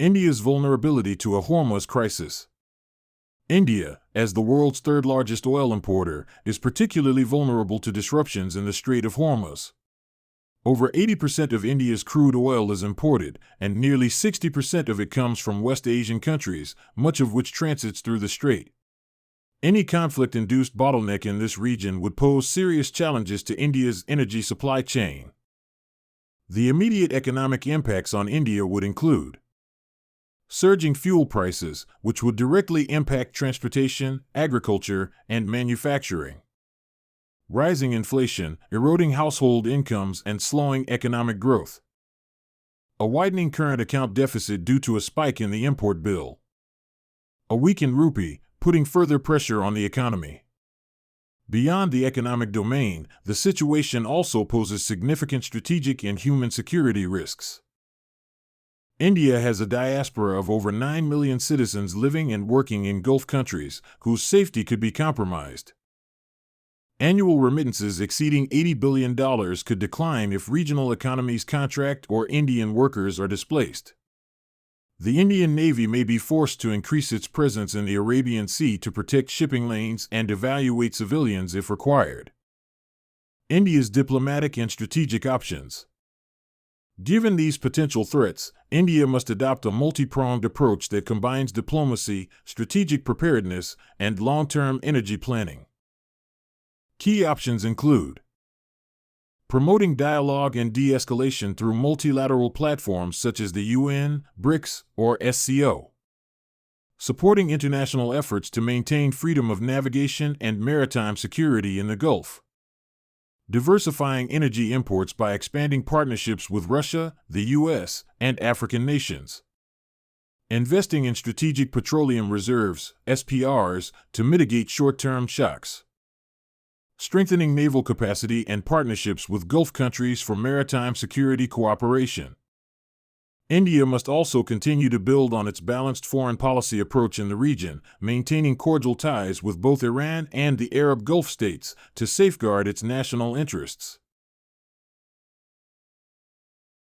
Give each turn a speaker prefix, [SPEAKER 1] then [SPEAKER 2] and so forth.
[SPEAKER 1] India's vulnerability to a hormuz crisis. India, as the world's third-largest oil importer, is particularly vulnerable to disruptions in the Strait of Hormuz. Over 80% of India's crude oil is imported, and nearly 60% of it comes from West Asian countries, much of which transits through the strait. Any conflict-induced bottleneck in this region would pose serious challenges to India's energy supply chain. The immediate economic impacts on India would include surging fuel prices, which would directly impact transportation, agriculture, and manufacturing. Rising inflation, eroding household incomes and slowing economic growth. A widening current account deficit due to a spike in the import bill. A weakened rupee, putting further pressure on the economy. Beyond the economic domain, the situation also poses significant strategic and human security risks. India has a diaspora of over 9 million citizens living and working in Gulf countries, whose safety could be compromised. Annual remittances exceeding $80 billion could decline if regional economies contract or Indian workers are displaced. The Indian Navy may be forced to increase its presence in the Arabian Sea to protect shipping lanes and evacuate civilians if required. India's diplomatic and strategic options. Given these potential threats, India must adopt a multi-pronged approach that combines diplomacy, strategic preparedness, and long-term energy planning. Key options include promoting dialogue and de-escalation through multilateral platforms such as the UN, BRICS, or SCO. Supporting international efforts to maintain freedom of navigation and maritime security in the Gulf. Diversifying energy imports by expanding partnerships with Russia, the US, and African nations. Investing in strategic petroleum reserves, SPRs, to mitigate short-term shocks. Strengthening naval capacity and partnerships with Gulf countries for maritime security cooperation. India must also continue to build on its balanced foreign policy approach in the region, maintaining cordial ties with both Iran and the Arab Gulf states to safeguard its national interests.